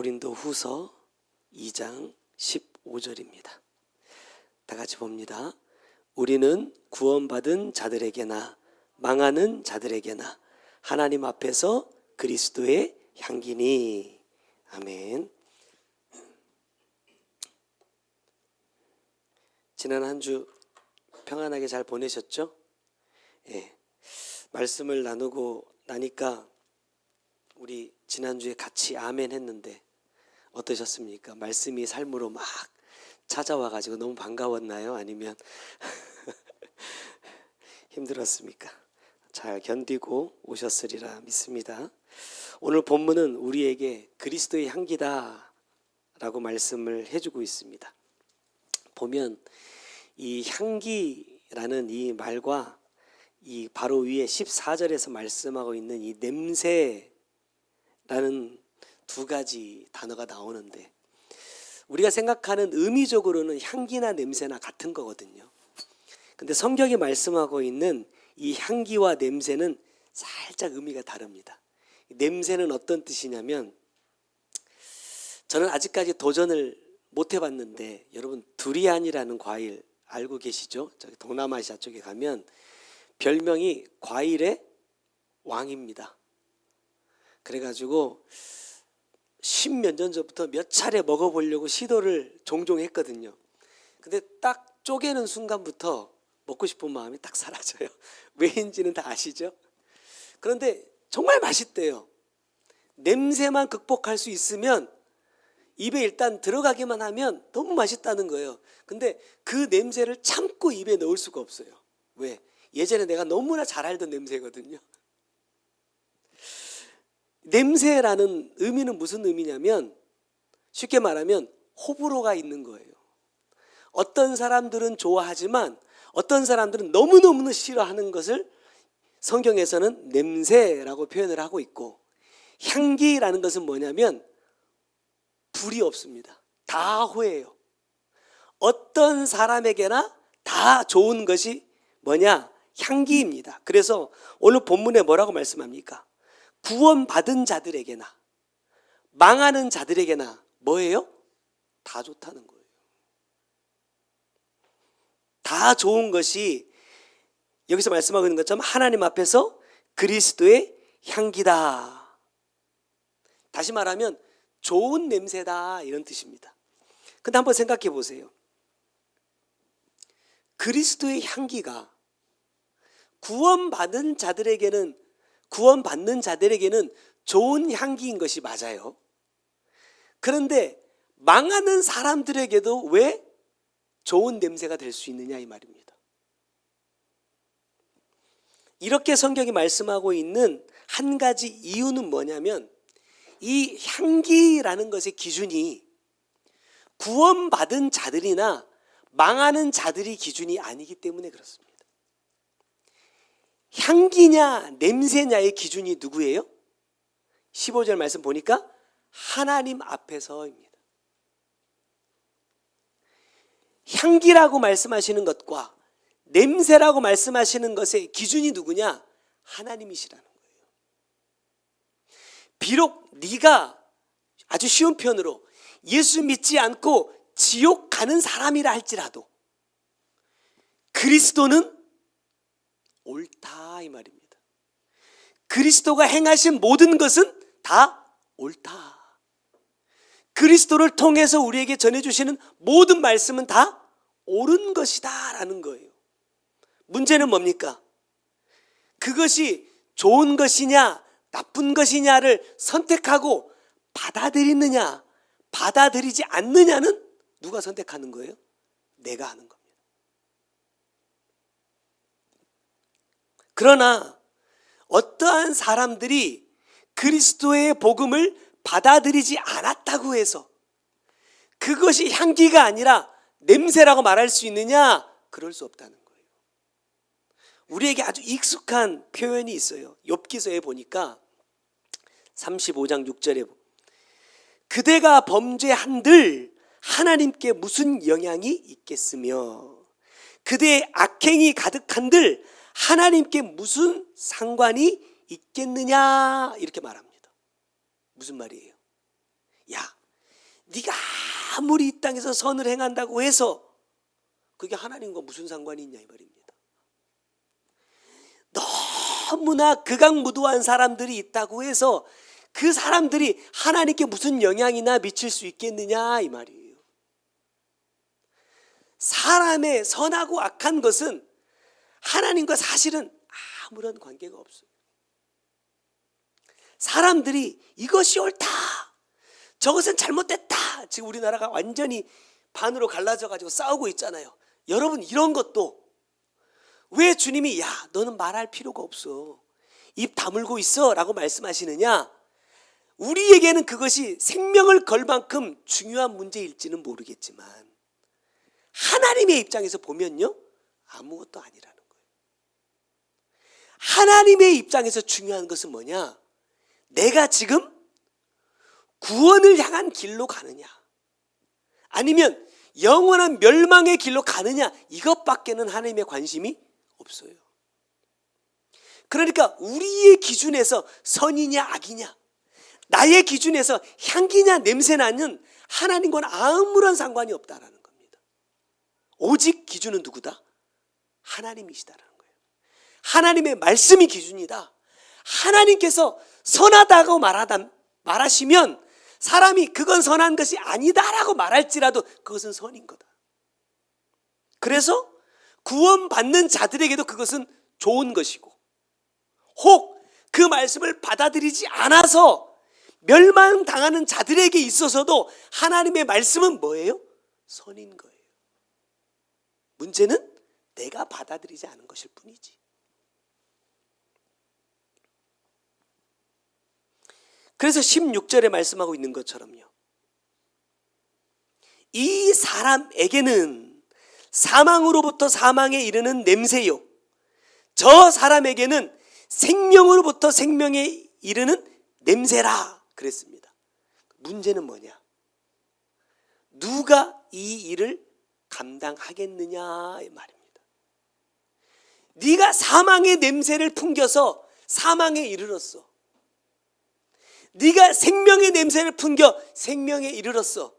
고린도후서 2장 15절입니다. 다 같이 봅니다. 우리는 구원받은 자들에게나 망하는 자들에게나 하나님 앞에서 그리스도의 향기니. 아멘. 지난 한 주 평안하게 잘 보내셨죠? 예. 말씀을 나누고 나니까 우리 지난주에 같이 아멘 했는데 어떠셨습니까? 말씀이 삶으로 막 찾아와가지고 너무 반가웠나요? 아니면 힘들었습니까? 잘 견디고 오셨으리라 믿습니다. 오늘 본문은 우리에게 그리스도의 향기다 라고 말씀을 해주고 있습니다. 보면 이 향기라는 이 말과 이 바로 위에 14절에서 말씀하고 있는 이 냄새라는 두 가지 단어가 나오는데, 우리가 생각하는 의미적으로는 향기나 냄새나 같은 거거든요. 근데 성경이 말씀하고 있는 이 향기와 냄새는 살짝 의미가 다릅니다. 냄새는 어떤 뜻이냐면, 저는 아직까지 도전을 못 해봤는데 여러분 두리안이라는 과일 알고 계시죠? 저기 동남아시아 쪽에 가면 별명이 과일의 왕입니다. 그래가지고 10몇 년 전부터 몇 차례 먹어보려고 시도를 종종 했거든요. 근데 딱 쪼개는 순간부터 먹고 싶은 마음이 딱 사라져요. 왜인지는 다 아시죠? 그런데 정말 맛있대요. 냄새만 극복할 수 있으면 입에 일단 들어가기만 하면 너무 맛있다는 거예요. 근데 그 냄새를 참고 입에 넣을 수가 없어요. 왜? 예전에 내가 너무나 잘 알던 냄새거든요. 냄새라는 의미는 무슨 의미냐면, 쉽게 말하면 호불호가 있는 거예요. 어떤 사람들은 좋아하지만 어떤 사람들은 너무너무 싫어하는 것을 성경에서는 냄새라고 표현을 하고 있고, 향기라는 것은 뭐냐면 불이 없습니다. 다 호예요. 어떤 사람에게나 다 좋은 것이 뭐냐? 향기입니다. 그래서 오늘 본문에 뭐라고 말씀합니까? 구원받은 자들에게나 망하는 자들에게나 뭐예요? 다 좋다는 거예요. 다 좋은 것이 여기서 말씀하고 있는 것처럼 하나님 앞에서 그리스도의 향기다. 다시 말하면 좋은 냄새다, 이런 뜻입니다. 근데 한번 생각해 보세요. 그리스도의 향기가 구원받는 자들에게는 좋은 향기인 것이 맞아요. 그런데 망하는 사람들에게도 왜 좋은 냄새가 될 수 있느냐, 이 말입니다. 이렇게 성경이 말씀하고 있는 한 가지 이유는 뭐냐면, 이 향기라는 것의 기준이 구원받은 자들이나 망하는 자들이 기준이 아니기 때문에 그렇습니다. 향기냐 냄새냐의 기준이 누구예요? 15절 말씀 보니까 하나님 앞에서입니다. 향기라고 말씀하시는 것과 냄새라고 말씀하시는 것의 기준이 누구냐? 하나님이시라는 거예요. 비록 네가 아주 쉬운 표현으로 예수 믿지 않고 지옥 가는 사람이라 할지라도 그리스도는 옳다, 이 말입니다. 그리스도가 행하신 모든 것은 다 옳다. 그리스도를 통해서 우리에게 전해주시는 모든 말씀은 다 옳은 것이다 라는 거예요. 문제는 뭡니까? 그것이 좋은 것이냐 나쁜 것이냐를 선택하고 받아들이느냐 받아들이지 않느냐는 누가 선택하는 거예요? 내가 하는 겁니다. 그러나 어떠한 사람들이 그리스도의 복음을 받아들이지 않았다고 해서 그것이 향기가 아니라 냄새라고 말할 수 있느냐? 그럴 수 없다는 거예요. 우리에게 아주 익숙한 표현이 있어요. 욥기서에 보니까 35장 6절에 그대가 범죄한들 하나님께 무슨 영향이 있겠으며 그대의 악행이 가득한들 하나님께 무슨 상관이 있겠느냐, 이렇게 말합니다. 무슨 말이에요? 야, 네가 아무리 이 땅에서 선을 행한다고 해서 그게 하나님과 무슨 상관이 있냐 이 말입니다. 너무나 극악무도한 사람들이 있다고 해서 그 사람들이 하나님께 무슨 영향이나 미칠 수 있겠느냐 이 말이에요. 사람의 선하고 악한 것은 하나님과 사실은 아무런 관계가 없어요. 사람들이 이것이 옳다, 저것은 잘못됐다, 지금 우리나라가 완전히 반으로 갈라져 가지고 싸우고 있잖아요. 여러분, 이런 것도 왜 주님이 야 너는 말할 필요가 없어, 입 다물고 있어 라고 말씀하시느냐? 우리에게는 그것이 생명을 걸 만큼 중요한 문제일지는 모르겠지만 하나님의 입장에서 보면요, 아무것도 아니라는 거예요. 하나님의 입장에서 중요한 것은 뭐냐? 내가 지금 구원을 향한 길로 가느냐, 아니면 영원한 멸망의 길로 가느냐, 이것밖에는 하나님의 관심이 없어요. 그러니까 우리의 기준에서 선이냐 악이냐, 나의 기준에서 향기냐 냄새나는 하나님과는 아무런 상관이 없다라는 겁니다. 오직 기준은 누구다? 하나님이시다라는 거예요. 하나님의 말씀이 기준이다. 하나님께서 선하다고 말하시면 사람이 그건 선한 것이 아니다라고 말할지라도 그것은 선인 거다. 그래서 구원받는 자들에게도 그것은 좋은 것이고, 혹 그 말씀을 받아들이지 않아서 멸망당하는 자들에게 있어서도 하나님의 말씀은 뭐예요? 선인 거예요. 문제는 내가 받아들이지 않은 것일 뿐이지. 그래서 16절에 말씀하고 있는 것처럼요, 이 사람에게는 사망으로부터 사망에 이르는 냄새요, 저 사람에게는 생명으로부터 생명에 이르는 냄새라 그랬습니다. 문제는 뭐냐? 누가 이 일을 감당하겠느냐 이 말입니다. 네가 사망의 냄새를 풍겨서 사망에 이르렀어. 네가 생명의 냄새를 풍겨 생명에 이르렀어.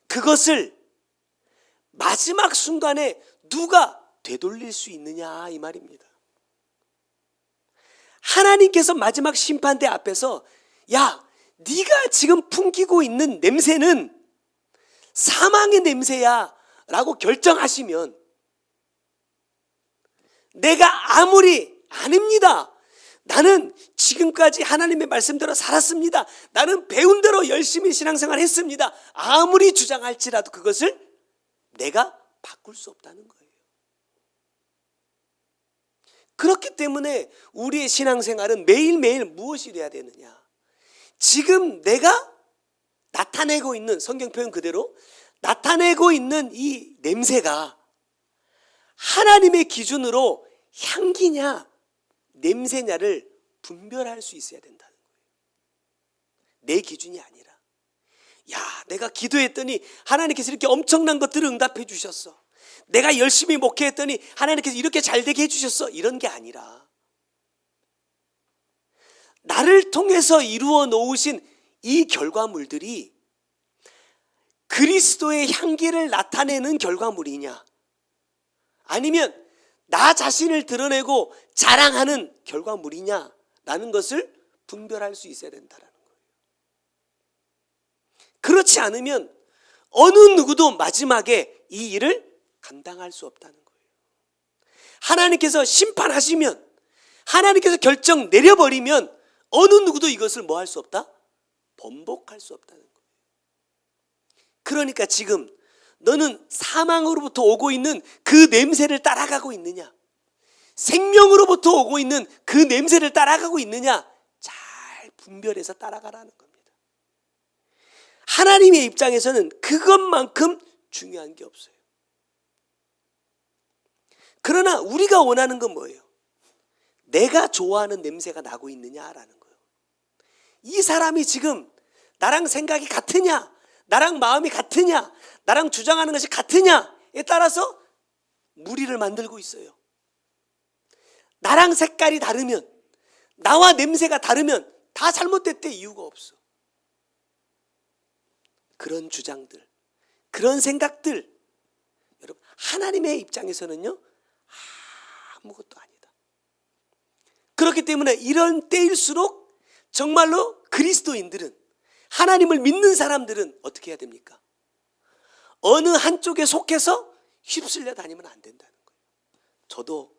그것을 마지막 순간에 누가 되돌릴 수 있느냐 이 말입니다. 하나님께서 마지막 심판대 앞에서 야, 네가 지금 풍기고 있는 냄새는 사망의 냄새야 라고 결정하시면, 내가 아무리 아닙니다, 나는 지금까지 하나님의 말씀대로 살았습니다, 나는 배운 대로 열심히 신앙생활 했습니다, 아무리 주장할지라도 그것을 내가 바꿀 수 없다는 거예요. 그렇기 때문에 우리의 신앙생활은 매일매일 무엇이 돼야 되느냐? 지금 내가 나타내고 있는, 성경 표현 그대로 나타내고 있는 이 냄새가 하나님의 기준으로 향기냐 냄새냐를 분별할 수 있어야 된다는 거예요. 내 기준이 아니라, 야, 내가 기도했더니 하나님께서 이렇게 엄청난 것들을 응답해 주셨어, 내가 열심히 목회했더니 하나님께서 이렇게 잘되게 해주셨어, 이런 게 아니라 나를 통해서 이루어 놓으신 이 결과물들이 그리스도의 향기를 나타내는 결과물이냐, 아니면 나 자신을 드러내고 자랑하는 결과물이냐라는 것을 분별할 수 있어야 된다는 거예요. 그렇지 않으면 어느 누구도 마지막에 이 일을 감당할 수 없다는 거예요. 하나님께서 심판하시면, 하나님께서 결정 내려버리면 어느 누구도 이것을 뭐 할 수 없다? 번복할 수 없다는 거예요. 그러니까 지금 너는 사망으로부터 오고 있는 그 냄새를 따라가고 있느냐, 생명으로부터 오고 있는 그 냄새를 따라가고 있느냐, 잘 분별해서 따라가라는 겁니다. 하나님의 입장에서는 그것만큼 중요한 게 없어요. 그러나 우리가 원하는 건 뭐예요? 내가 좋아하는 냄새가 나고 있느냐라는 거예요. 이 사람이 지금 나랑 생각이 같으냐, 나랑 마음이 같으냐, 나랑 주장하는 것이 같으냐에 따라서 무리를 만들고 있어요. 나랑 색깔이 다르면, 나와 냄새가 다르면 다 잘못됐대 이유가 없어. 그런 주장들, 그런 생각들, 여러분 하나님의 입장에서는요 아무것도 아니다. 그렇기 때문에 이런 때일수록 정말로 그리스도인들은, 하나님을 믿는 사람들은 어떻게 해야 됩니까? 어느 한쪽에 속해서 휩쓸려 다니면 안 된다는 거예요. 저도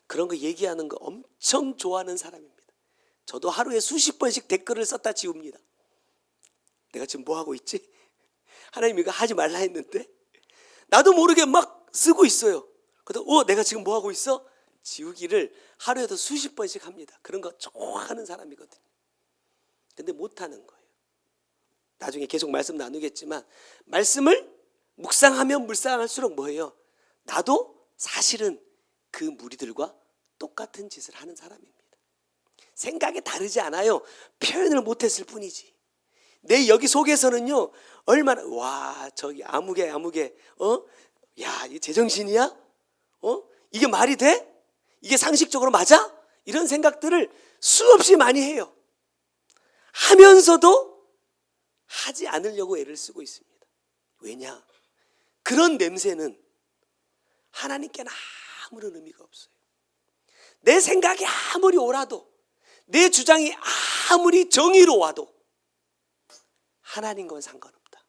그런 거 얘기하는 거 엄청 좋아하는 사람입니다. 저도 하루에 수십 번씩 댓글을 썼다 지웁니다. 내가 지금 뭐 하고 있지? 하나님 이거 하지 말라 했는데 나도 모르게 막 쓰고 있어요. 그래서 내가 지금 뭐 하고 있어? 지우기를 하루에도 수십 번씩 합니다. 그런 거 좋아하는 사람이거든요. 근데 못하는 거예요. 나중에 계속 말씀 나누겠지만 말씀을 묵상하면 묵상할수록 뭐예요? 나도 사실은 그 무리들과 똑같은 짓을 하는 사람입니다. 생각이 다르지 않아요. 표현을 못했을 뿐이지. 내 여기 속에서는요 얼마나 저기 아무개 야 이게 제정신이야? 이게 말이 돼? 이게 상식적으로 맞아? 이런 생각들을 수없이 많이 해요. 하면서도 하지 않으려고 애를 쓰고 있습니다. 왜냐? 그런 냄새는 하나님께는 아무런 의미가 없어요. 내 생각이 아무리 옳아도, 내 주장이 아무리 정의로워도 하나님과는 상관없다.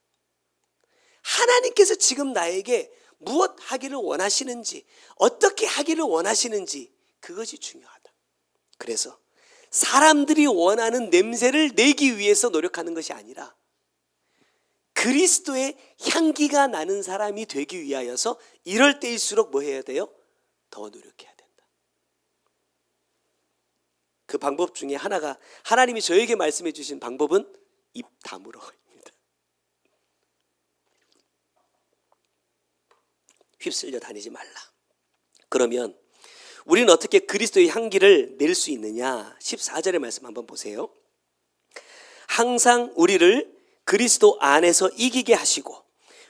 하나님께서 지금 나에게 무엇 하기를 원하시는지, 어떻게 하기를 원하시는지, 그것이 중요하다. 그래서 사람들이 원하는 냄새를 내기 위해서 노력하는 것이 아니라 그리스도의 향기가 나는 사람이 되기 위하여서 이럴 때일수록 뭐 해야 돼요? 더 노력해야 된다. 그 방법 중에 하나가, 하나님이 저에게 말씀해 주신 방법은 입 다물어입니다. 휩쓸려 다니지 말라. 그러면 우리는 어떻게 그리스도의 향기를 낼 수 있느냐? 14절의 말씀 한번 보세요. 항상 우리를 그리스도 안에서 이기게 하시고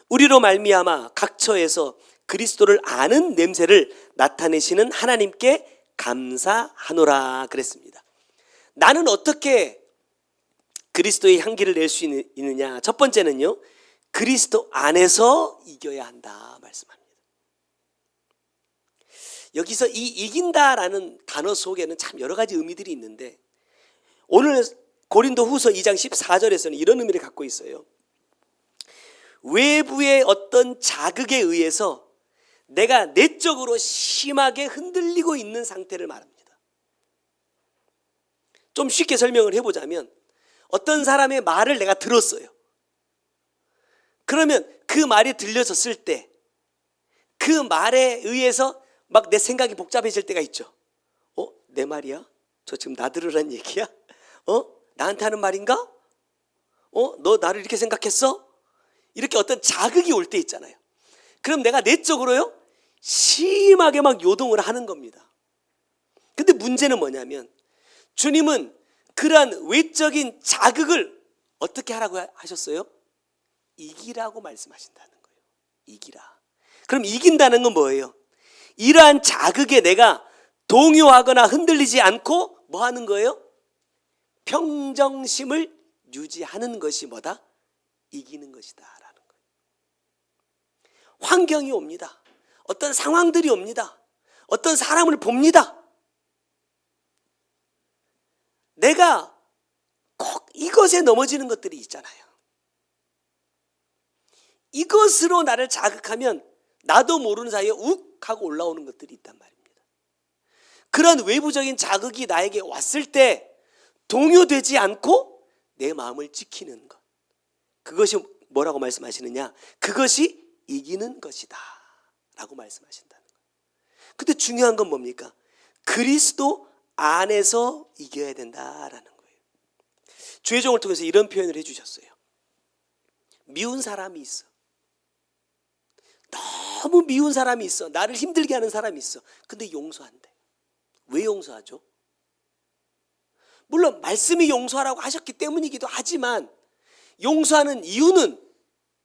우리로 말미암아 각 처에서 그리스도를 아는 냄새를 나타내시는 하나님께 감사하노라 그랬습니다. 나는 어떻게 그리스도의 향기를 낼 수 있느냐? 첫 번째는요, 그리스도 안에서 이겨야 한다 말씀합니다. 여기서 이 이긴다라는 단어 속에는 참 여러 가지 의미들이 있는데, 오늘 고린도 후서 2장 14절에서는 이런 의미를 갖고 있어요. 외부의 어떤 자극에 의해서 내가 내적으로 심하게 흔들리고 있는 상태를 말합니다. 좀 쉽게 설명을 해보자면, 어떤 사람의 말을 내가 들었어요. 그러면 그 말이 들려졌을 때 그 말에 의해서 막 내 생각이 복잡해질 때가 있죠. 내 말이야? 저 지금 나 들으란 얘기야? 나한테 하는 말인가? 너 나를 이렇게 생각했어? 이렇게 어떤 자극이 올 때 있잖아요. 그럼 내가 내적으로요 심하게 막 요동을 하는 겁니다. 근데 문제는 뭐냐면, 주님은 그러한 외적인 자극을 어떻게 하라고 하셨어요? 이기라고 말씀하신다는 거예요. 이기라. 그럼 이긴다는 건 뭐예요? 이러한 자극에 내가 동요하거나 흔들리지 않고 뭐 하는 거예요? 평정심을 유지하는 것이 뭐다? 이기는 것이다 라는 거예요. 환경이 옵니다. 어떤 상황들이 옵니다. 어떤 사람을 봅니다. 내가 꼭 이것에 넘어지는 것들이 있잖아요. 이것으로 나를 자극하면 나도 모르는 사이에 욱 하고 올라오는 것들이 있단 말입니다. 그런 외부적인 자극이 나에게 왔을 때 동요되지 않고 내 마음을 지키는 것, 그것이 뭐라고 말씀하시느냐? 그것이 이기는 것이다 라고 말씀하신다는 거예요. 근데 중요한 건 뭡니까? 그리스도 안에서 이겨야 된다라는 거예요. 주의종을 통해서 이런 표현을 해주셨어요. 미운 사람이 있어. 너무 미운 사람이 있어. 나를 힘들게 하는 사람이 있어. 근데 용서한대. 왜 용서하죠? 물론 말씀이 용서하라고 하셨기 때문이기도 하지만, 용서하는 이유는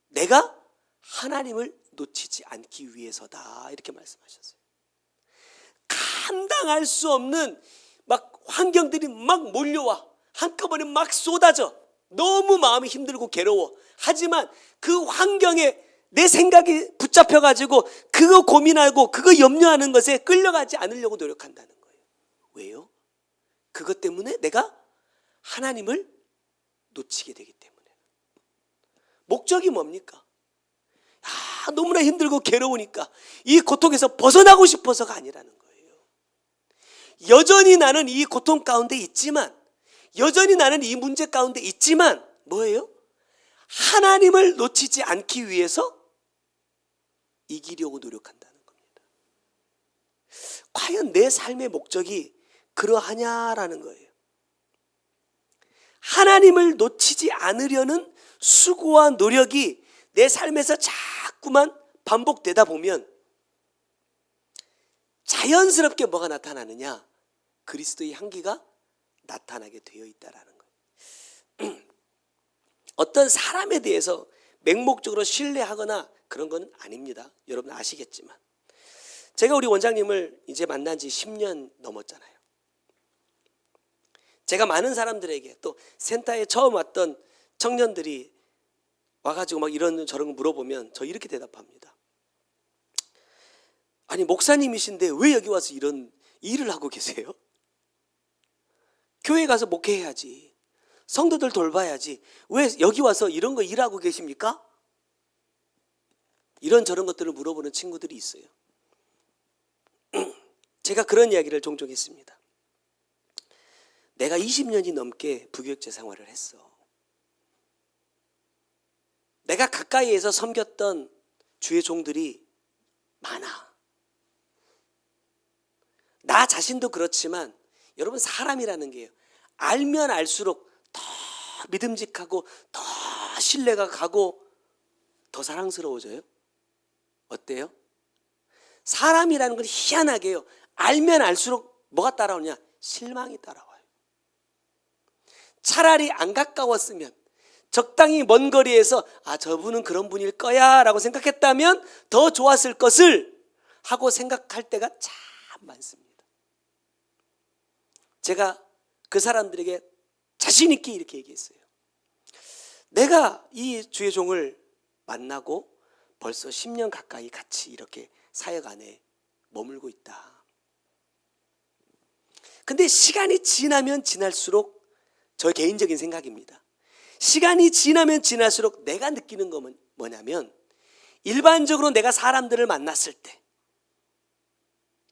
내가 하나님을 놓치지 않기 위해서다 이렇게 말씀하셨어요. 감당할 수 없는 막 환경들이 막 몰려와 한꺼번에 막 쏟아져. 너무 마음이 힘들고 괴로워. 하지만 그 환경에 내 생각이 붙잡혀가지고 그거 고민하고 그거 염려하는 것에 끌려가지 않으려고 노력한다는 거예요. 왜요? 그것 때문에 내가 하나님을 놓치게 되기 때문에. 목적이 뭡니까? 너무나 힘들고 괴로우니까 이 고통에서 벗어나고 싶어서가 아니라는 거예요. 여전히 나는 이 고통 가운데 있지만, 여전히 나는 이 문제 가운데 있지만 뭐예요? 하나님을 놓치지 않기 위해서 이기려고 노력한다는 겁니다. 과연 내 삶의 목적이 그러하냐라는 거예요. 하나님을 놓치지 않으려는 수고와 노력이 내 삶에서 자꾸만 반복되다 보면 자연스럽게 뭐가 나타나느냐? 그리스도의 향기가 나타나게 되어 있다라는 거예요. 어떤 사람에 대해서 맹목적으로 신뢰하거나 그런 건 아닙니다. 여러분 아시겠지만 제가 우리 원장님을 이제 만난 지 10년 넘었잖아요. 제가 많은 사람들에게, 또 센터에 처음 왔던 청년들이 와가지고 막 이런 저런 거 물어보면 저 이렇게 대답합니다. 아니 목사님이신데 왜 여기 와서 이런 일을 하고 계세요? 교회 가서 목회해야지, 성도들 돌봐야지, 왜 여기 와서 이런 거 일하고 계십니까? 이런 저런 것들을 물어보는 친구들이 있어요. 제가 그런 이야기를 종종 했습니다. 내가 20년이 넘게 부교육자 생활을 했어. 내가 가까이에서 섬겼던 주의 종들이 많아. 나 자신도 그렇지만 여러분 사람이라는 게요, 알면 알수록 더 믿음직하고 더 신뢰가 가고 더 사랑스러워져요. 어때요? 사람이라는 건 희한하게요, 알면 알수록 뭐가 따라오냐? 실망이 따라와요. 차라리 안 가까웠으면, 적당히 먼 거리에서 저분은 그런 분일 거야 라고 생각했다면 더 좋았을 것을 하고 생각할 때가 참 많습니다. 제가 그 사람들에게 자신 있게 이렇게 얘기했어요. 내가 이 주의 종을 만나고 벌써 10년 가까이 같이 이렇게 사역 안에 머물고 있다. 근데 시간이 지나면 지날수록, 저 개인적인 생각입니다, 시간이 지나면 지날수록 내가 느끼는 건 뭐냐면, 일반적으로 내가 사람들을 만났을 때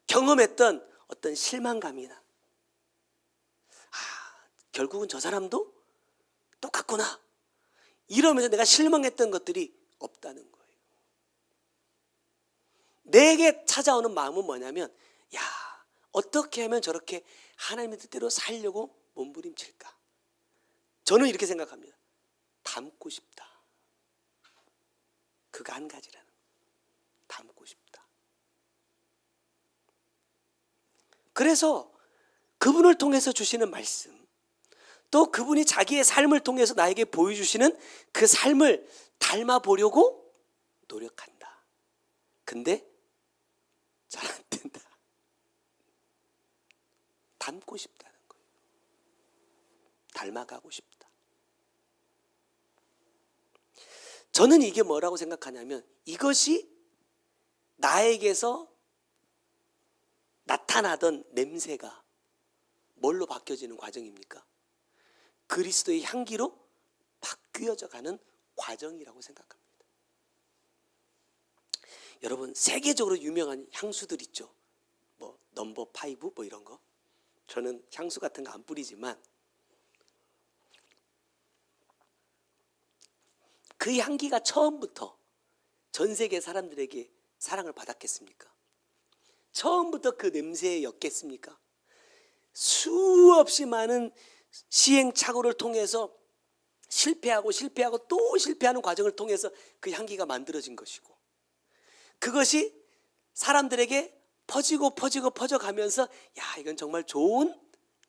경험했던 어떤 실망감이나 결국은 저 사람도 똑같구나 이러면서 내가 실망했던 것들이 없다는 거예요. 내게 찾아오는 마음은 뭐냐면, 어떻게 하면 저렇게 하나님의 뜻대로 살려고 몸부림칠까? 저는 이렇게 생각합니다. 닮고 싶다. 그거 한 가지라는 거예요. 닮고 싶다. 그래서 그분을 통해서 주시는 말씀, 또 그분이 자기의 삶을 통해서 나에게 보여주시는 그 삶을 닮아 보려고 노력한다. 근데 잘 안 된다. 닮고 싶다는 거예요. 닮아가고 싶다. 저는 이게 뭐라고 생각하냐면, 이것이 나에게서 나타나던 냄새가 뭘로 바뀌어지는 과정입니까? 그리스도의 향기로 바뀌어져 가는 과정이라고 생각합니다. 여러분 세계적으로 유명한 향수들 있죠. 뭐 넘버 5 뭐 이런 거. 저는 향수 같은 거 안 뿌리지만 그 향기가 처음부터 전 세계 사람들에게 사랑을 받았겠습니까? 처음부터 그 냄새에 였겠습니까? 수없이 많은 시행착오를 통해서 실패하고 또 실패하는 과정을 통해서 그 향기가 만들어진 것이고, 그것이 사람들에게 퍼져가면서 이건 정말 좋은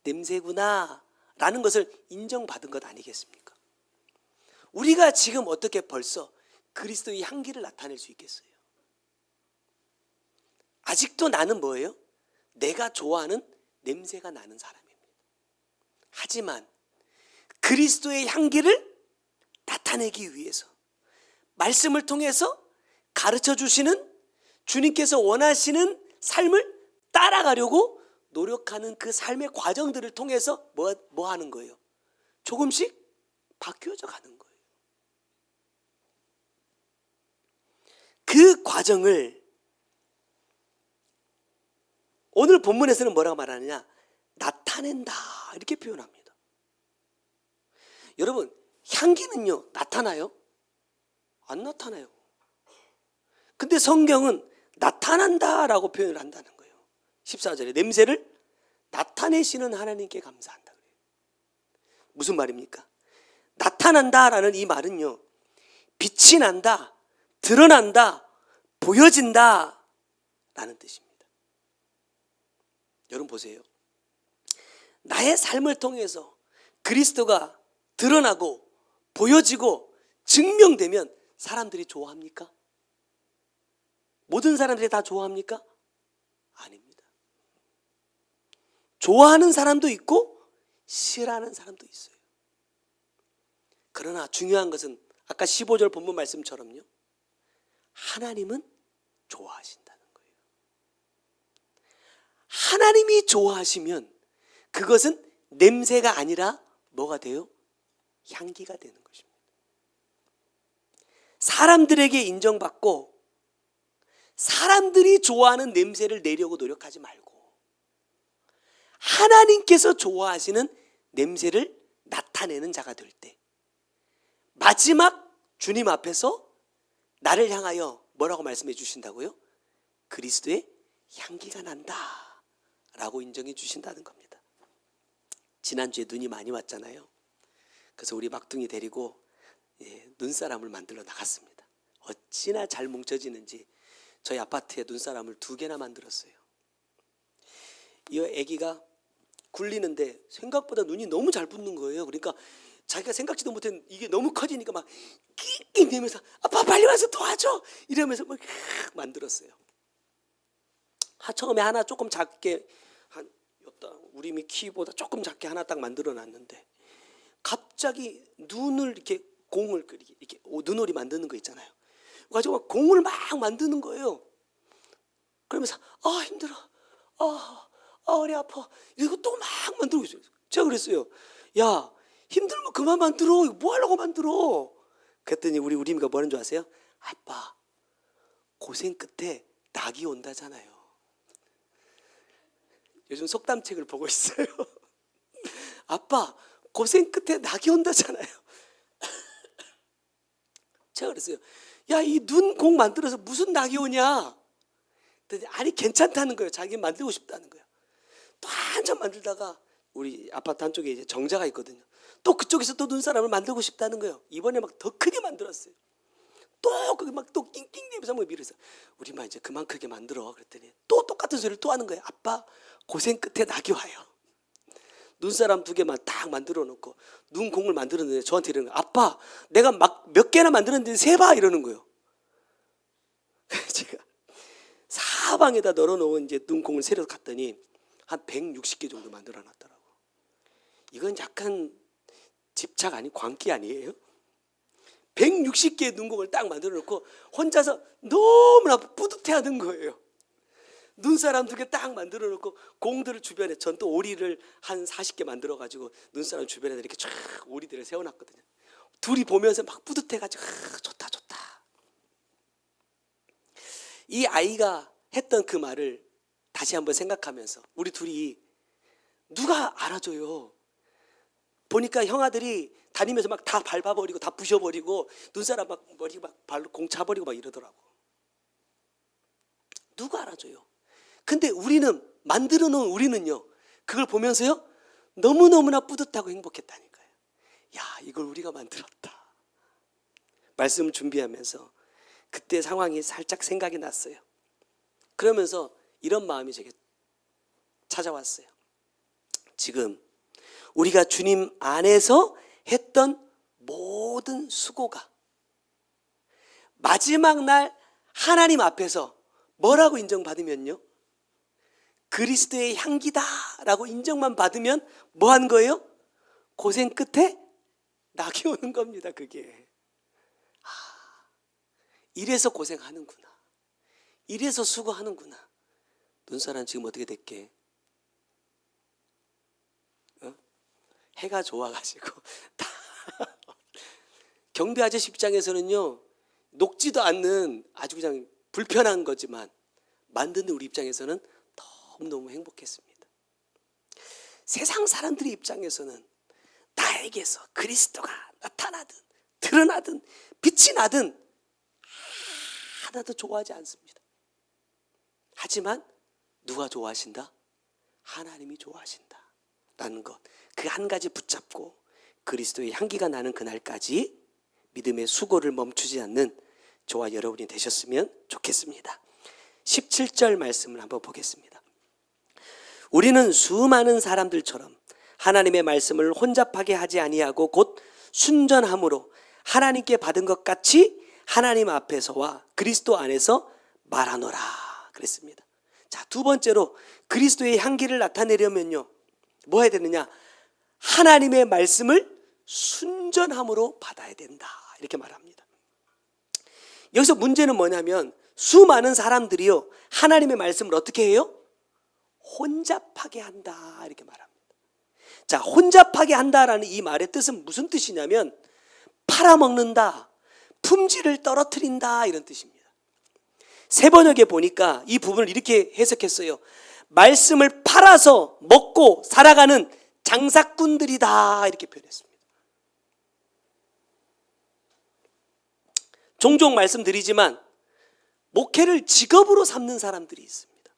냄새구나 라는 것을 인정받은 것 아니겠습니까? 우리가 지금 어떻게 벌써 그리스도의 향기를 나타낼 수 있겠어요? 아직도 나는 뭐예요? 내가 좋아하는 냄새가 나는 사람입니다. 하지만 그리스도의 향기를 나타내기 위해서 말씀을 통해서 가르쳐 주시는 주님께서 원하시는 삶을 따라가려고 노력하는 그 삶의 과정들을 통해서 뭐 하는 거예요? 조금씩 바뀌어져 가는 거예요. 그 과정을 오늘 본문에서는 뭐라고 말하느냐? 나타낸다 이렇게 표현합니다. 여러분, 향기는요 나타나요? 안 나타나요. 근데 성경은 나타난다라고 표현을 한다는 거예요. 14절에 냄새를 나타내시는 하나님께 감사한다 그래요. 무슨 말입니까? 나타난다라는 이 말은요, 빛이 난다, 드러난다, 보여진다 라는 뜻입니다. 여러분 보세요. 나의 삶을 통해서 그리스도가 드러나고 보여지고 증명되면 사람들이 좋아합니까? 모든 사람들이 다 좋아합니까? 아닙니다. 좋아하는 사람도 있고 싫어하는 사람도 있어요. 그러나 중요한 것은 아까 15절 본문 말씀처럼요, 하나님은 좋아하신다는 거예요. 하나님이 좋아하시면 그것은 냄새가 아니라 뭐가 돼요? 향기가 되는 것입니다. 사람들에게 인정받고 사람들이 좋아하는 냄새를 내려고 노력하지 말고 하나님께서 좋아하시는 냄새를 나타내는 자가 될 때 마지막 주님 앞에서 나를 향하여 뭐라고 말씀해 주신다고요? 그리스도의 향기가 난다 라고 인정해 주신다는 겁니다. 지난주에 눈이 많이 왔잖아요. 그래서 우리 막둥이 데리고 눈사람을 만들러 나갔습니다. 어찌나 잘 뭉쳐지는지 저희 아파트에 눈사람을 2개나 만들었어요. 이 아기가 굴리는데 생각보다 눈이 너무 잘 붙는 거예요. 그러니까 자기가 생각지도 못한 이게 너무 커지니까 막 낑낑 대면서 아빠 빨리 와서 도와줘 이러면서 막 만들었어요. 처음에 하나 조금 작게 우리 키보다 조금 작게 하나 딱 만들어 놨는데 갑자기 눈을 이렇게 공을 이렇게 눈오리 만드는 거 있잖아요. 가지고 공을 막 만드는 거예요. 그러면서 힘들어, 허리 아파 이러고 또 막 만들고 있어요. 제가 그랬어요. 야, 힘들면 그만 만들어. 이거 뭐 하려고 만들어? 그랬더니 우리 우림이가 뭐라는 줄 아세요? 아빠, 고생 끝에 낙이 온다잖아요. 요즘 속담책을 보고 있어요. 아빠, 고생 끝에 낙이 온다잖아요. 제가 그랬어요. 야, 이 눈 공 만들어서 무슨 낙이 오냐? 아니 괜찮다는 거예요. 자기 만들고 싶다는 거예요. 또 한참 만들다가 우리 아파트 한쪽에 이제 정자가 있거든요. 또 그쪽에서 또 눈사람을 만들고 싶다는 거예요. 이번에 막 더 크게 만들었어요. 또 거기 막 또 낑낑대면서 막 밀어서 우리 막 이제 그만 크게 만들어. 그랬더니 또 똑같은 소리를 또 하는 거예요. 아빠, 고생 끝에 낙이 와요. 눈사람 2개만 딱 만들어 놓고 눈공을 만들었는데 저한테 이러는 거예요. 아빠, 내가 막 몇 개나 만들었는데 세봐 이러는 거예요. 제가 사방에다 널어놓은 이제 눈공을 세려서 갔더니 한 160개 정도 만들어 놨더라고. 이건 약간 집착 아니 광기 아니에요? 160개의 눈공을 딱 만들어 놓고 혼자서 너무나 뿌듯해하는 거예요. 눈사람 2개 딱 만들어 놓고 공들을 주변에 전 또 오리를 한 40개 만들어 가지고 눈사람 주변에 이렇게 쫙 오리들을 세워놨거든요. 둘이 보면서 막 뿌듯해가지고 좋다 좋다. 이 아이가 했던 그 말을 다시 한번 생각하면서 우리 둘이 누가 알아줘요. 보니까 형아들이 다니면서 막 다 밟아버리고 다 부셔버리고 눈사람 막 머리 막 발로 공 차버리고 막 이러더라고. 누가 알아줘요. 근데 우리는 만들어 놓은 우리는요, 그걸 보면서요 너무너무나 뿌듯하고 행복했다니까요. 야, 이걸 우리가 만들었다. 말씀 준비하면서 그때 상황이 살짝 생각이 났어요. 그러면서 이런 마음이 제게 찾아왔어요. 지금 우리가 주님 안에서 했던 모든 수고가 마지막 날 하나님 앞에서 뭐라고 인정받으면요, 그리스도의 향기다라고 인정만 받으면 뭐 한 거예요? 고생 끝에 낙이 오는 겁니다. 그게 이래서 고생하는구나. 이래서 수고하는구나. 눈사람 지금 어떻게 됐게? 해가 좋아가지고 다 경비 아저씨 입장에서는요, 녹지도 않는 아주 그냥 불편한 거지만 만드는 우리 입장에서는 너무너무 행복했습니다. 세상 사람들의 입장에서는 나에게서 그리스도가 나타나든 드러나든 빛이 나든 하나도 좋아하지 않습니다. 하지만 누가 좋아하신다? 하나님이 좋아하신다 라는 것, 그 한 가지 붙잡고 그리스도의 향기가 나는 그날까지 믿음의 수고를 멈추지 않는 저와 여러분이 되셨으면 좋겠습니다. 17절 말씀을 한번 보겠습니다. 우리는 수많은 사람들처럼 하나님의 말씀을 혼잡하게 하지 아니하고 곧 순전함으로 하나님께 받은 것 같이 하나님 앞에서와 그리스도 안에서 말하노라 그랬습니다. 자, 두 번째로 그리스도의 향기를 나타내려면요, 뭐 해야 되느냐? 하나님의 말씀을 순전함으로 받아야 된다 이렇게 말합니다. 여기서 문제는 뭐냐면 수많은 사람들이요, 하나님의 말씀을 어떻게 해요? 혼잡하게 한다 이렇게 말합니다. 자, 혼잡하게 한다라는 이 말의 뜻은 무슨 뜻이냐면 팔아먹는다, 품질을 떨어뜨린다 이런 뜻입니다. 새 번역에 보니까 이 부분을 이렇게 해석했어요. 말씀을 팔아서 먹고 살아가는 장사꾼들이다 이렇게 표현했습니다. 종종 말씀드리지만 목회를 직업으로 삼는 사람들이 있습니다.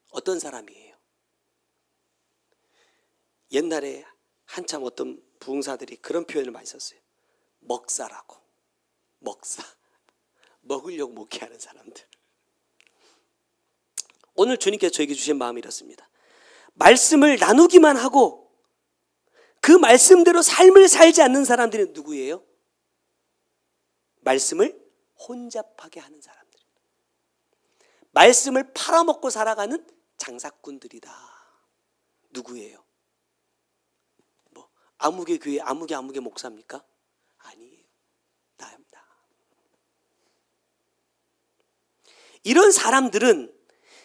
어떤 사람이에요? 옛날에 한참 어떤 부흥사들이 그런 표현을 많이 썼어요. 먹사라고. 먹사. 먹으려고 목회하는 사람들. 오늘 주님께서 저에게 주신 마음이 이렇습니다. 말씀을 나누기만 하고 그 말씀대로 삶을 살지 않는 사람들은 누구예요? 말씀을 혼잡하게 하는 사람들. 말씀을 팔아먹고 살아가는 장사꾼들이다. 누구예요? 뭐 아무개 교회 아무개 목사입니까? 아니에요. 나입니다. 이런 사람들은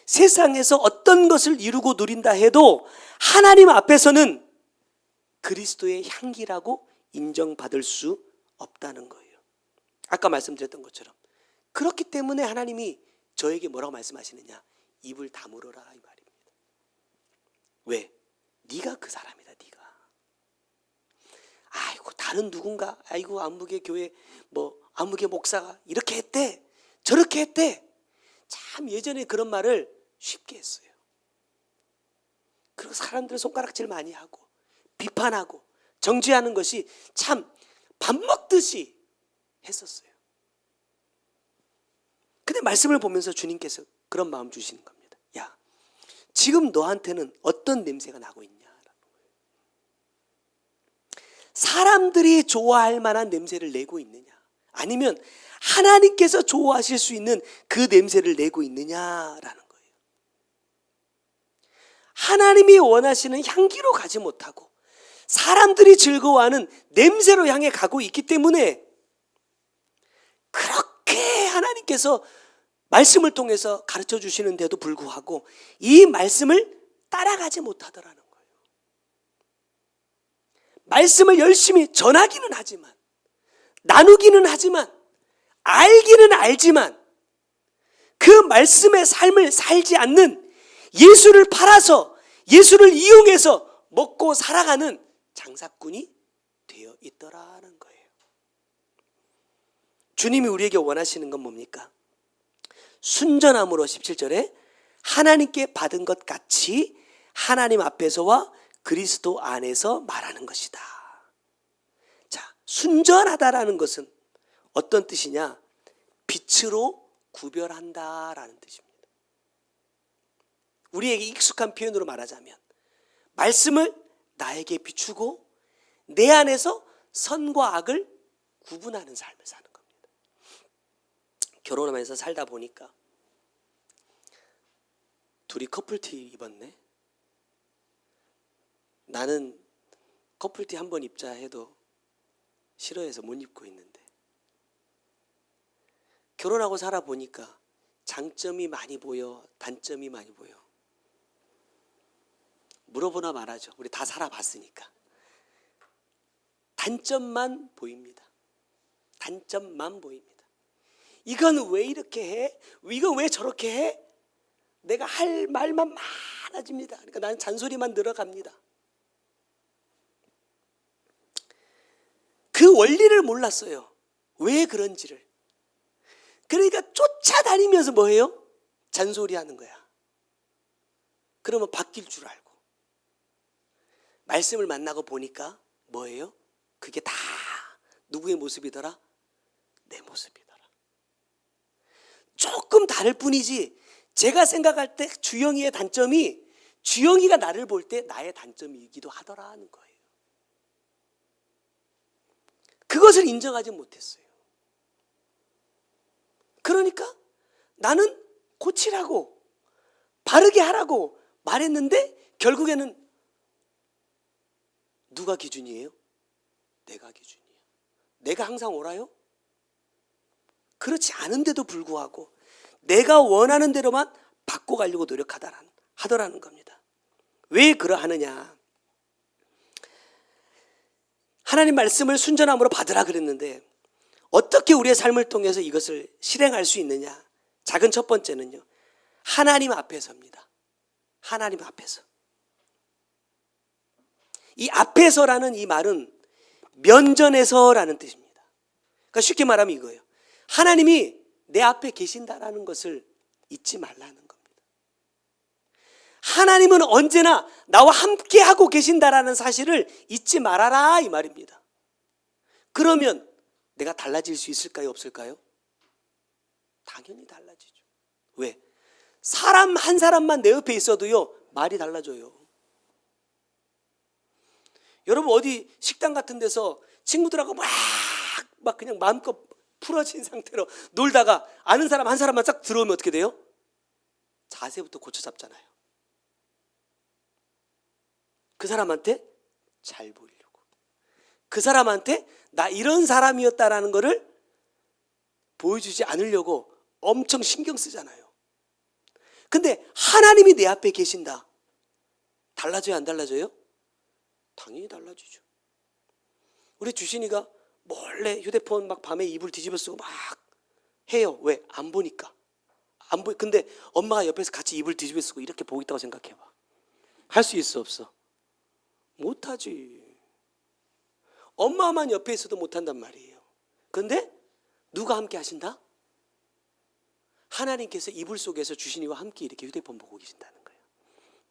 세상에서 어떤 것을 이루고 누린다 해도 하나님 앞에서는 그리스도의 향기라고 인정받을 수 없다는 거예요. 아까 말씀드렸던 것처럼 그렇기 때문에 하나님이 저에게 뭐라고 말씀하시느냐? 입을 다물어라 이 말입니다. 왜? 네가 그 사람이다. 네가. 아이고 다른 누군가, 아이고 안무개 교회 뭐 안무개 목사가 이렇게 했대, 저렇게 했대. 참 예전에 그런 말을 쉽게 했어요. 그리고 사람들의 손가락질 많이 하고 비판하고 정죄하는 것이 참 밥 먹듯이 했었어요. 근데 말씀을 보면서 주님께서 그런 마음 주시는 겁니다. 야, 지금 너한테는 어떤 냄새가 나고 있냐라는 거예요. 사람들이 좋아할 만한 냄새를 내고 있느냐, 아니면 하나님께서 좋아하실 수 있는 그 냄새를 내고 있느냐라는 거예요. 하나님이 원하시는 향기로 가지 못하고 사람들이 즐거워하는 냄새로 향해 가고 있기 때문에 그렇게 하나님께서 말씀을 통해서 가르쳐 주시는데도 불구하고 이 말씀을 따라가지 못하더라는 거예요. 말씀을 열심히 전하기는 하지만, 나누기는 하지만, 알기는 알지만 그 말씀의 삶을 살지 않는, 예수를 팔아서 예수를 이용해서 먹고 살아가는 장사꾼이 되어 있더라는 거예요. 주님이 우리에게 원하시는 건 뭡니까? 순전함으로 17절에 하나님께 받은 것 같이 하나님 앞에서와 그리스도 안에서 말하는 것이다. 자, 순전하다라는 것은 어떤 뜻이냐? 빛으로 구별한다라는 뜻입니다. 우리에게 익숙한 표현으로 말하자면 말씀을 나에게 비추고 내 안에서 선과 악을 구분하는 삶을 사는 겁니다. 결혼하면서 살다 보니까 둘이 커플티 입었네. 나는 커플티 한 번 입자 해도 싫어해서 못 입고 있는데 결혼하고 살아보니까 장점이 많이 보여, 단점이 많이 보여? 물어보나 말하죠. 우리 다 살아봤으니까. 단점만 보입니다. 단점만 보입니다. 이건 왜 이렇게 해? 이건 왜 저렇게 해? 내가 할 말만 많아집니다. 그러니까 나는 잔소리만 늘어갑니다. 그 원리를 몰랐어요. 왜 그런지를. 그러니까 쫓아다니면서 뭐예요? 잔소리하는 거야. 그러면 바뀔 줄 알고. 말씀을 만나고 보니까 뭐예요? 그게 다 누구의 모습이더라? 내 모습이더라. 조금 다를 뿐이지 제가 생각할 때 주영이의 단점이 주영이가 나를 볼 때 나의 단점이기도 하더라는 거예요. 그것을 인정하지 못했어요. 그러니까 나는 고치라고 바르게 하라고 말했는데 결국에는 누가 기준이에요? 내가 기준이에요. 내가 항상 옳아요? 그렇지 않은데도 불구하고 내가 원하는 대로만 바꿔가려고 하더라는 겁니다. 왜 그러하느냐? 하나님 말씀을 순전함으로 받으라 그랬는데 어떻게 우리의 삶을 통해서 이것을 실행할 수 있느냐? 작은 첫 번째는요, 하나님 앞에서입니다. 하나님 앞에서. 이 앞에서라는 이 말은 면전에서라는 뜻입니다. 그러니까 쉽게 말하면 이거예요. 하나님이 내 앞에 계신다라는 것을 잊지 말라는 겁니다. 하나님은 언제나 나와 함께하고 계신다라는 사실을 잊지 말아라 이 말입니다. 그러면 내가 달라질 수 있을까요? 없을까요? 당연히 달라지죠. 왜? 사람 한 사람만 내 옆에 있어도요 말이 달라져요. 여러분 어디 식당 같은 데서 친구들하고 막 그냥 마음껏 풀어진 상태로 놀다가 아는 사람 한 사람만 싹 들어오면 어떻게 돼요? 자세부터 고쳐 잡잖아요. 그 사람한테 잘 보이려고. 그 사람한테 나 이런 사람이었다라는 거를 보여주지 않으려고 엄청 신경 쓰잖아요. 근데 하나님이 내 앞에 계신다. 달라져요, 안 달라져요? 당연히 달라지죠. 우리 주신이가 몰래 휴대폰 막 밤에 이불 뒤집어 쓰고 막 해요. 왜? 안 보니까. 안 보이. 근데 엄마가 옆에서 같이 이불 뒤집어 쓰고 이렇게 보고 있다고 생각해봐. 할 수 있어, 없어? 못하지. 엄마만 옆에 있어도 못한단 말이에요. 근데 누가 함께 하신다? 하나님께서 이불 속에서 주신이와 함께 이렇게 휴대폰 보고 계신다는 거예요.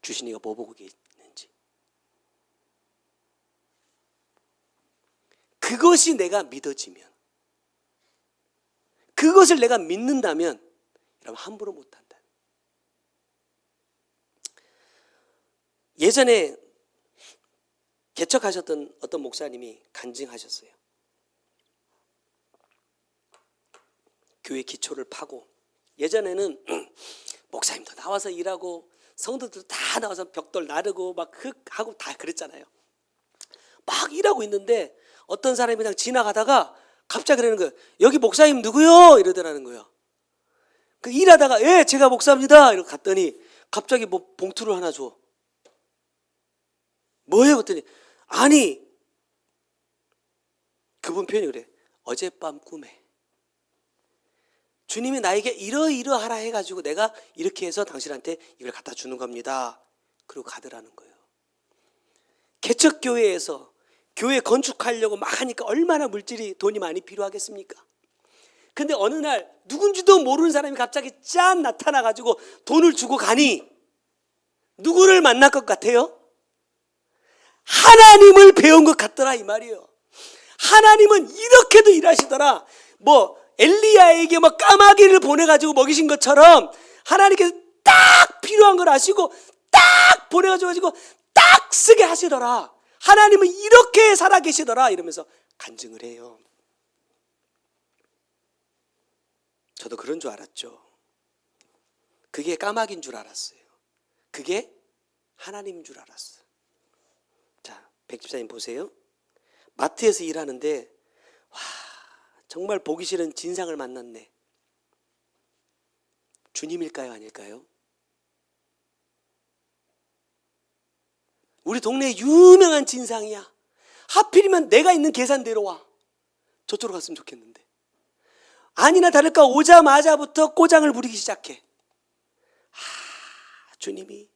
주신이가 뭐 보고 계시는지. 그것이 내가 믿어지면, 그것을 내가 믿는다면 여러분 함부로 못한다. 예전에 개척하셨던 어떤 목사님이 간증하셨어요. 교회 기초를 파고, 예전에는 목사님도 나와서 일하고 성도들 다 나와서 벽돌 나르고 막 하고 다 그랬잖아요. 막 일하고 있는데 어떤 사람이 그냥 지나가다가 갑자기 그러는 거예요. 여기 목사님 누구요? 이러더라는 거예요. 그 일하다가 예 제가 목사입니다 이러고 갔더니 갑자기 뭐 봉투를 하나 줘. 뭐예요? 그랬더니 아니 그분 표현이 그래. 어젯밤 꿈에 주님이 나에게 이러이러하라 해가지고 내가 이렇게 해서 당신한테 이걸 갖다 주는 겁니다. 그리고 가더라는 거예요. 개척교회에서 교회 건축하려고 막 하니까 얼마나 돈이 많이 필요하겠습니까? 근데 어느 날 누군지도 모르는 사람이 갑자기 짠 나타나가지고 돈을 주고 가니 누구를 만날 것 같아요? 하나님을 배운 것 같더라 이 말이에요. 하나님은 이렇게도 일하시더라. 뭐 엘리야에게 뭐 까마귀를 보내가지고 먹이신 것처럼 하나님께서 딱 필요한 걸 아시고 딱 보내가지고 딱 쓰게 하시더라. 하나님은 이렇게 살아계시더라 이러면서 간증을 해요. 저도 그런 줄 알았죠. 그게 까마귀인 줄 알았어요. 그게 하나님인 줄 알았어요. 자, 백집사님 보세요. 마트에서 일하는데 와 정말 보기 싫은 진상을 만났네. 주님일까요? 아닐까요? 우리 동네에 유명한 진상이야. 하필이면 내가 있는 계산대로 와. 저쪽으로 갔으면 좋겠는데. 아니나 다를까 오자마자부터 꼬장을 부리기 시작해. 주님이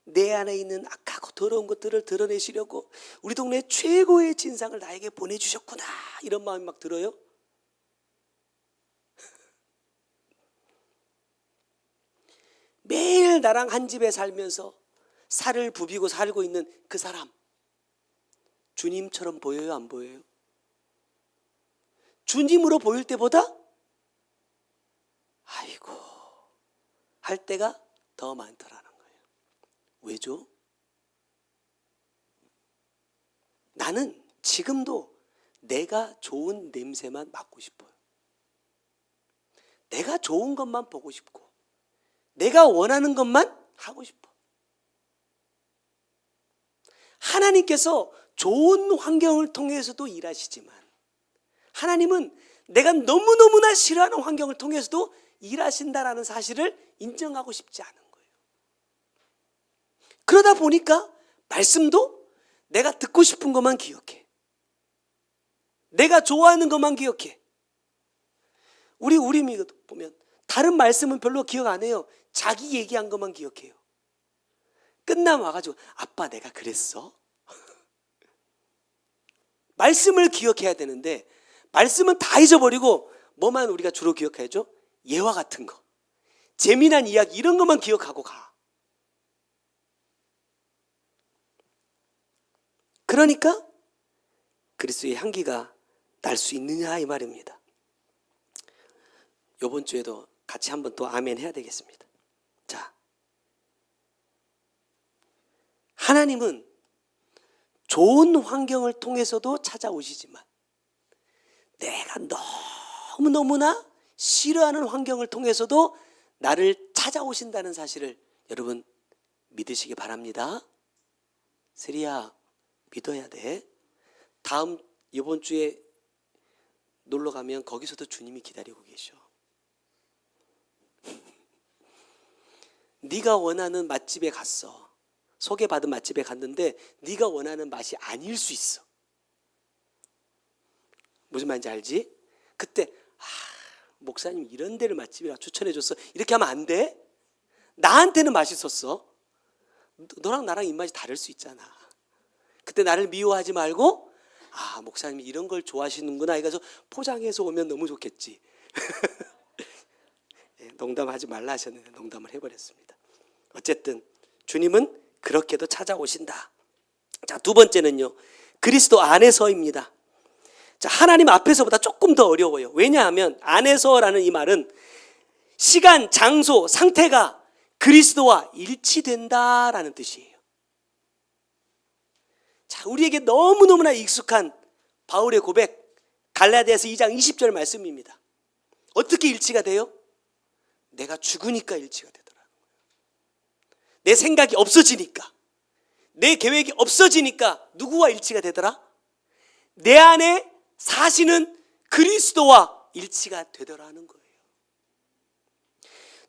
내 안에 있는 악하고 더러운 것들을 드러내시려고 우리 동네 최고의 진상을 나에게 보내주셨구나, 이런 마음이 막 들어요. 매일 나랑 한 집에 살면서 살을 부비고 살고 있는 그 사람, 주님처럼 보여요, 안 보여요? 주님으로 보일 때보다 아이고 할 때가 더 많더라는 거예요. 왜죠? 나는 지금도 내가 좋은 냄새만 맡고 싶어요. 내가 좋은 것만 보고 싶고 내가 원하는 것만 하고 싶어. 하나님께서 좋은 환경을 통해서도 일하시지만 하나님은 내가 너무너무나 싫어하는 환경을 통해서도 일하신다라는 사실을 인정하고 싶지 않은 거예요. 그러다 보니까 말씀도 내가 듣고 싶은 것만 기억해. 내가 좋아하는 것만 기억해. 우리 보면 다른 말씀은 별로 기억 안 해요. 자기 얘기한 것만 기억해요. 끝나면 와가지고 아빠 내가 그랬어? 말씀을 기억해야 되는데 말씀은 다 잊어버리고 뭐만 우리가 주로 기억해야죠? 예화 같은 거, 재미난 이야기 이런 것만 기억하고 가. 그러니까 그리스도의 향기가 날 수 있느냐 이 말입니다. 이번 주에도 같이 한번 또 아멘 해야 되겠습니다. 자, 하나님은 좋은 환경을 통해서도 찾아오시지만 내가 너무너무나 싫어하는 환경을 통해서도 나를 찾아오신다는 사실을 여러분 믿으시기 바랍니다. 세리야, 믿어야 돼. 이번 주에 놀러 가면 거기서도 주님이 기다리고 계셔. 네가 원하는 맛집에 갔어. 소개받은 맛집에 갔는데 네가 원하는 맛이 아닐 수 있어. 무슨 말인지 알지? 그때 목사님 이런 데를 맛집이라 추천해줬어, 이렇게 하면 안 돼. 나한테는 맛있었어. 너랑 나랑 입맛이 다를 수 있잖아. 그때 나를 미워하지 말고 목사님이 이런 걸 좋아하시는구나 해가지고 포장해서 오면 너무 좋겠지. 농담하지 말라 하셨는데 농담을 해버렸습니다. 어쨌든 주님은 그렇게도 찾아오신다. 자, 두 번째는요, 그리스도 안에서입니다. 자, 하나님 앞에서보다 조금 더 어려워요. 왜냐하면 안에서라는 이 말은 시간, 장소, 상태가 그리스도와 일치된다라는 뜻이에요. 자, 우리에게 너무너무나 익숙한 바울의 고백, 갈라디아서 2장 20절 말씀입니다. 어떻게 일치가 돼요? 내가 죽으니까 일치가 되더라고요. 내 생각이 없어지니까, 내 계획이 없어지니까 누구와 일치가 되더라? 내 안에 사시는 그리스도와 일치가 되더라는 거예요.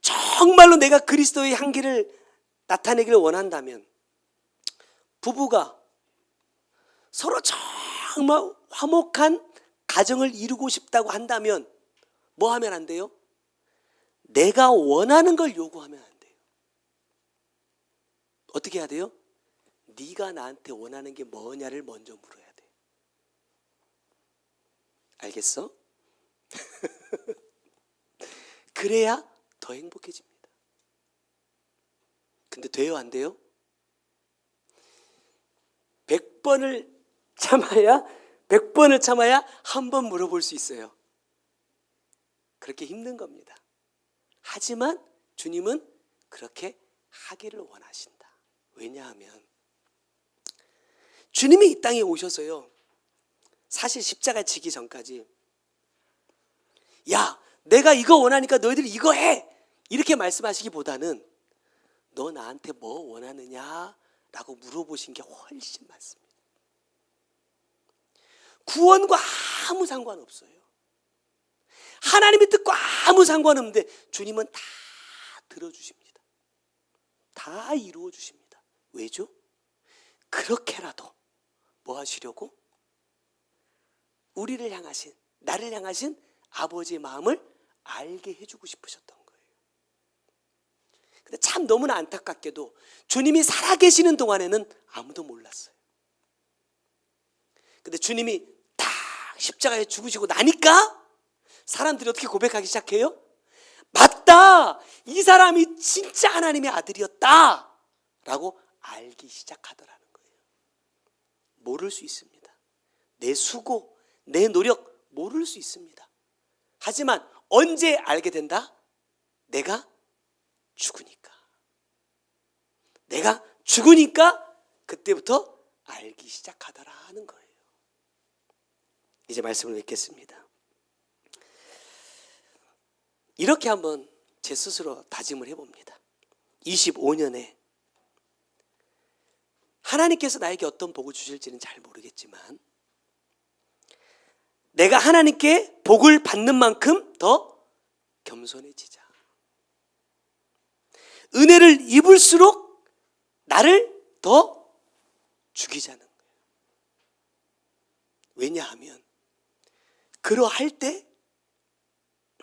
정말로 내가 그리스도의 향기를 나타내기를 원한다면 부부가 서로 정말 화목한 가정을 이루고 싶다고 한다면 뭐 하면 안 돼요? 내가 원하는 걸 요구하면 안 돼요. 어떻게 해야 돼요? 네가 나한테 원하는 게 뭐냐를 먼저 물어야 돼. 알겠어? 그래야 더 행복해집니다. 근데 돼요, 안 돼요? 100번을 참아야 한 번 물어볼 수 있어요. 그렇게 힘든 겁니다. 하지만 주님은 그렇게 하기를 원하신다. 왜냐하면 주님이 이 땅에 오셔서요, 사실 십자가 지기 전까지 야, 내가 이거 원하니까 너희들이 이거 해, 이렇게 말씀하시기보다는 너 나한테 뭐 원하느냐 라고 물어보신 게 훨씬 많습니다. 구원과 아무 상관없어요. 하나님의 뜻과 아무 상관없는데 주님은 다 들어주십니다. 다 이루어 주십니다. 왜죠? 그렇게라도 뭐 하시려고? 우리를 향하신, 나를 향하신 아버지의 마음을 알게 해주고 싶으셨던 거예요. 근데 참 너무나 안타깝게도 주님이 살아계시는 동안에는 아무도 몰랐어요. 근데 주님이 딱 십자가에 죽으시고 나니까 사람들이 어떻게 고백하기 시작해요? 맞다! 이 사람이 진짜 하나님의 아들이었다! 라고 알기 시작하더라는 거예요. 모를 수 있습니다. 내 수고, 내 노력 모를 수 있습니다. 하지만 언제 알게 된다? 내가 죽으니까. 내가 죽으니까 그때부터 알기 시작하더라는 거예요. 이제 말씀을 맺겠습니다. 이렇게 한번 제 스스로 다짐을 해봅니다. 25년에 하나님께서 나에게 어떤 복을 주실지는 잘 모르겠지만 내가 하나님께 복을 받는 만큼 더 겸손해지자. 은혜를 입을수록 나를 더 죽이자는 거예요. 왜냐하면 그러할 때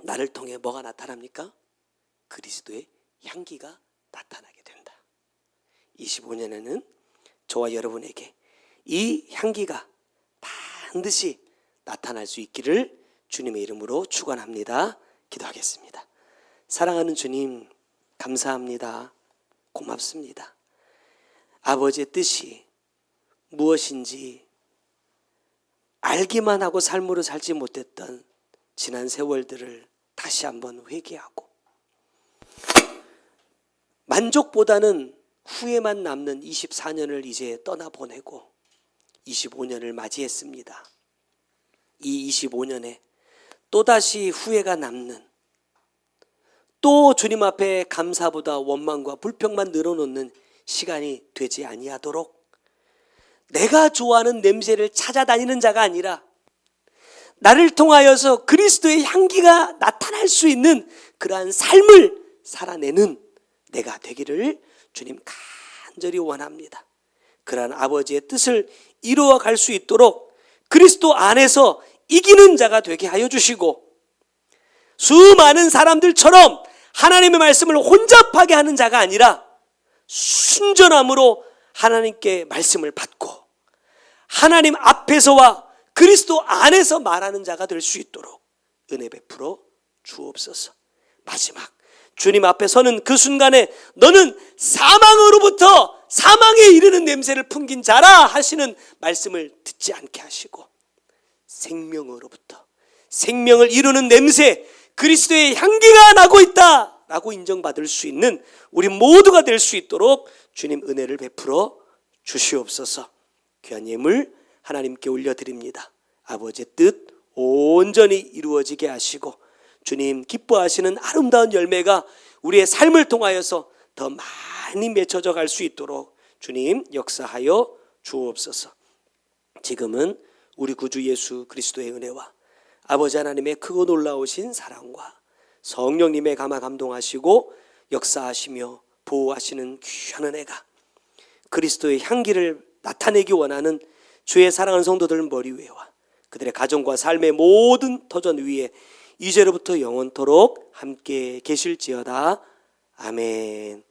나를 통해 뭐가 나타납니까? 그리스도의 향기가 나타나게 된다. 25년에는 저와 여러분에게 이 향기가 반드시 나타날 수 있기를 주님의 이름으로 축원합니다. 기도하겠습니다. 사랑하는 주님, 감사합니다. 고맙습니다. 아버지의 뜻이 무엇인지 알기만 하고 삶으로 살지 못했던 지난 세월들을 다시 한번 회개하고 만족보다는 후회만 남는 24년을 이제 떠나보내고 25년을 맞이했습니다. 이 25년에 또다시 후회가 남는, 또 주님 앞에 감사보다 원망과 불평만 늘어놓는 시간이 되지 아니하도록 내가 좋아하는 냄새를 찾아다니는 자가 아니라 나를 통하여서 그리스도의 향기가 나타날 수 있는 그러한 삶을 살아내는 내가 되기를 주님 간절히 원합니다. 그러한 아버지의 뜻을 이루어 갈 수 있도록 그리스도 안에서 이기는 자가 되게 하여 주시고, 수많은 사람들처럼 하나님의 말씀을 혼잡하게 하는 자가 아니라 순전함으로 하나님께 말씀을 받고 하나님 앞에서와 그리스도 안에서 말하는 자가 될 수 있도록 은혜 베풀어 주옵소서. 마지막 주님 앞에 서는 그 순간에 너는 사망으로부터 사망에 이르는 냄새를 풍긴 자라 하시는 말씀을 듣지 않게 하시고 생명으로부터 생명을 이루는 냄새, 그리스도의 향기가 나고 있다 라고 인정받을 수 있는 우리 모두가 될 수 있도록 주님 은혜를 베풀어 주시옵소서. 귀한 예물 하나님께 올려드립니다. 아버지의 뜻 온전히 이루어지게 하시고 주님 기뻐하시는 아름다운 열매가 우리의 삶을 통하여서 더 많이 맺혀져 갈 수 있도록 주님 역사하여 주옵소서. 지금은 우리 구주 예수 그리스도의 은혜와 아버지 하나님의 크고 놀라우신 사랑과 성령님의 감화 감동하시고 역사하시며 보호하시는 귀한 은혜가 그리스도의 향기를 나타내기 원하는 주의 사랑하는 성도들 머리 위에와 그들의 가정과 삶의 모든 터전 위에 이제로부터 영원토록 함께 계실지어다. 아멘.